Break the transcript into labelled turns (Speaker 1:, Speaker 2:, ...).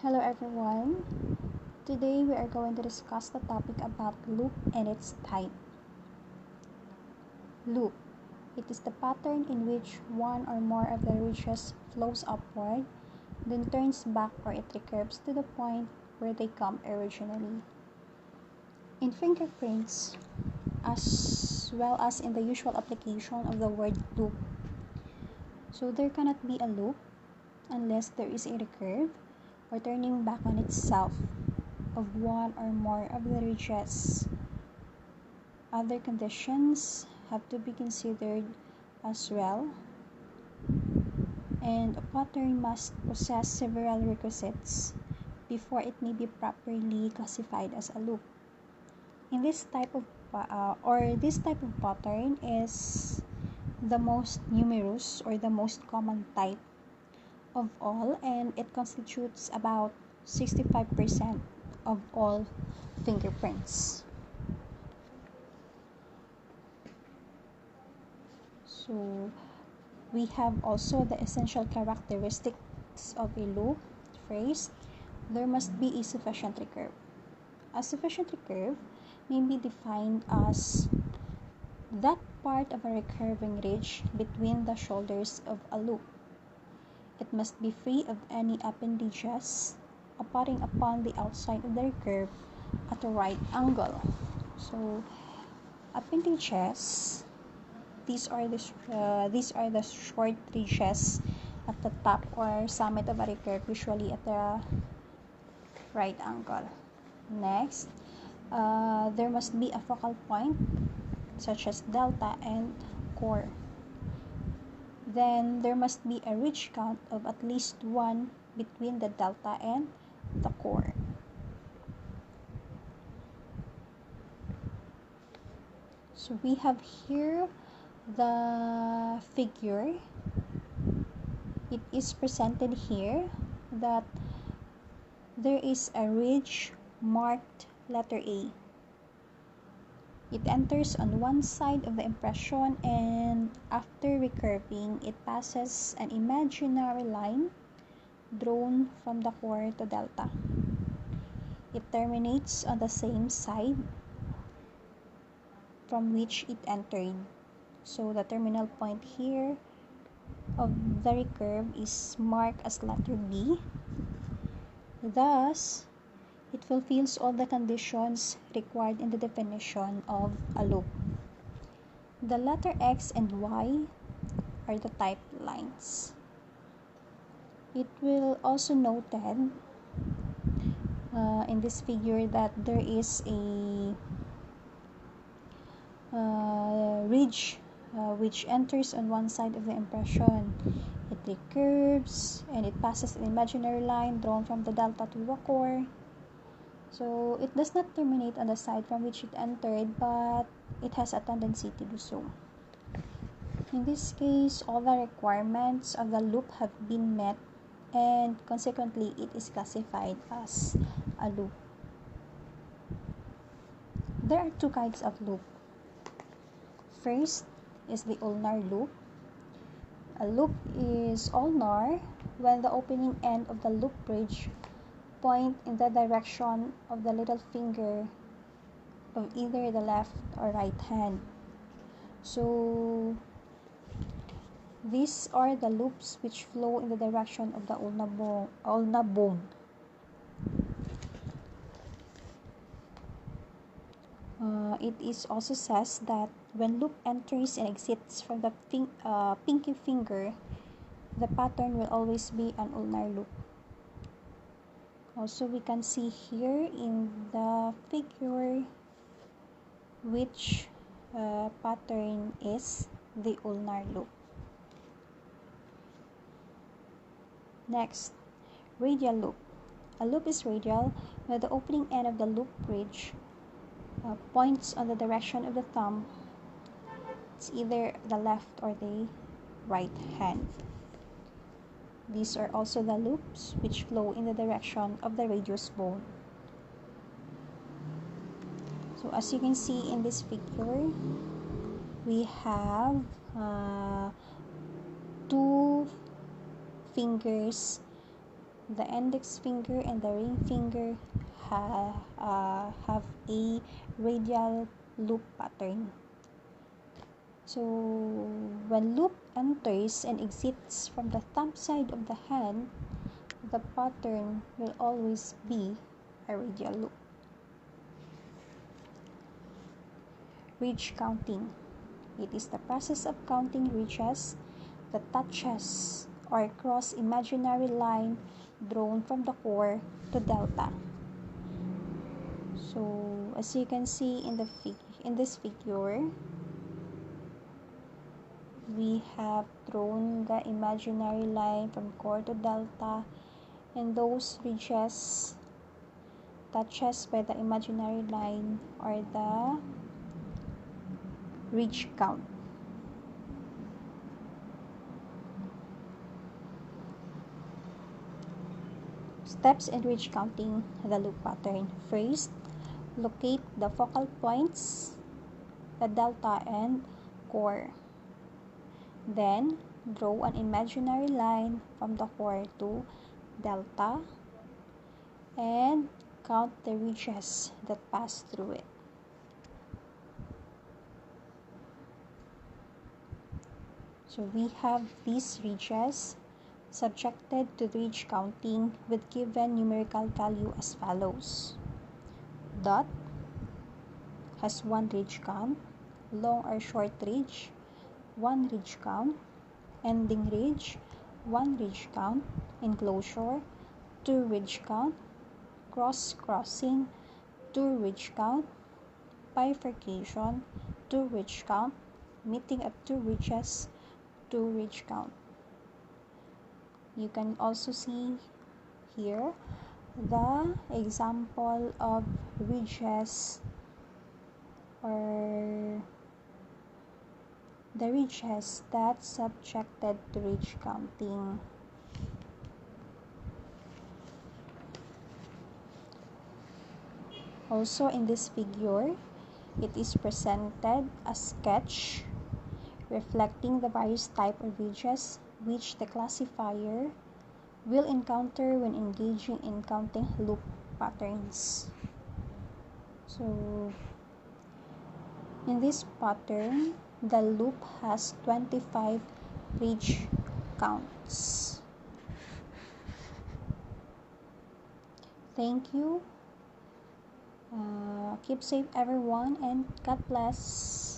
Speaker 1: Hello everyone. Today we are going to discuss the topic about loop and its type. Loop. It is the pattern in which one or more of the ridges flows upward, then turns back or it recurves to the point where they come originally. In fingerprints, as well as in the usual application of the word loop. So there cannot be a loop unless there is a recurve or turning back on itself of one or more of the ridges. Other conditions have to be considered as well, and a pattern must possess several requisites before it may be properly classified as a loop. In this type of pattern is the most numerous or the most common type of all, and it constitutes about 65% of all fingerprints. So we have also the essential characteristics of a loop. First, there must be a sufficient recurve. A sufficient recurve may be defined as that part of a recurving ridge between the shoulders of a loop. It must be free of any appendages abutting upon the outside of the recurve at a right angle. So, appendages, these are the short ridges at the top or summit of a recurve, usually at the right angle. Next, there must be a focal point such as delta and core. Then there must be a ridge count of at least 1 between the delta and the core. So we have here the figure. It is presented here that there is a ridge marked letter A. It enters on one side of the impression, and after recurving, it passes an imaginary line drawn from the core to delta. It terminates on the same side from which it entered. So the terminal point here of the recurve is marked as letter B. Thus, it fulfills all the conditions required in the definition of a loop. The letter X and Y are the type lines. It will also noted in this figure that there is a ridge which enters on one side of the impression. It recurves and it passes an imaginary line drawn from the delta to the core. So it does not terminate on the side from which it entered, but it has a tendency to do so. In this case, all the requirements of the loop have been met, and consequently it is classified as a loop. There are two kinds of loop. First is the ulnar loop. A loop is ulnar when the opening end of the loop bridge point in the direction of the little finger of either the left or right hand. So these are the loops which flow in the direction of the ulna bone. It is also says that when loop enters and exits from the pinky finger, the pattern will always be an ulnar loop. Also, we can see here in the figure which pattern is the ulnar loop. Next, radial loop. A loop is radial where the opening end of the loop bridge points on the direction of the thumb. It's either the left or the right hand. These are also the loops which flow in the direction of the radius bone. So as you can see in this figure, we have two fingers the index finger and the ring finger have a radial loop pattern. So when loop enters and exits from the thumb side of the hand, the pattern will always be a radial loop. Ridge counting. It is the process of counting ridges that touches or cross imaginary line drawn from the core to delta. So as you can see in this figure, we have drawn the imaginary line from core to delta, and those ridges touches by the imaginary line are the ridge count. Steps in ridge counting the loop pattern. First, locate the focal points, the delta and core. Then, draw an imaginary line from the core to delta and count the ridges that pass through it. So we have these ridges subjected to ridge counting with given numerical value as follows. Dot has one ridge count, long or short ridge, one ridge count, ending ridge, one ridge count, enclosure, two ridge count, crossing, two ridge count, bifurcation, two ridge count, meeting at two ridges, two ridge count. You can also see here the example of ridges or the ridges that subjected to ridge counting. Also in this figure, it is presented a sketch reflecting the various type of ridges which the classifier will encounter when engaging in counting loop patterns. So in this pattern, the loop has 25 ridge counts. Thank you. Keep safe everyone, and God bless.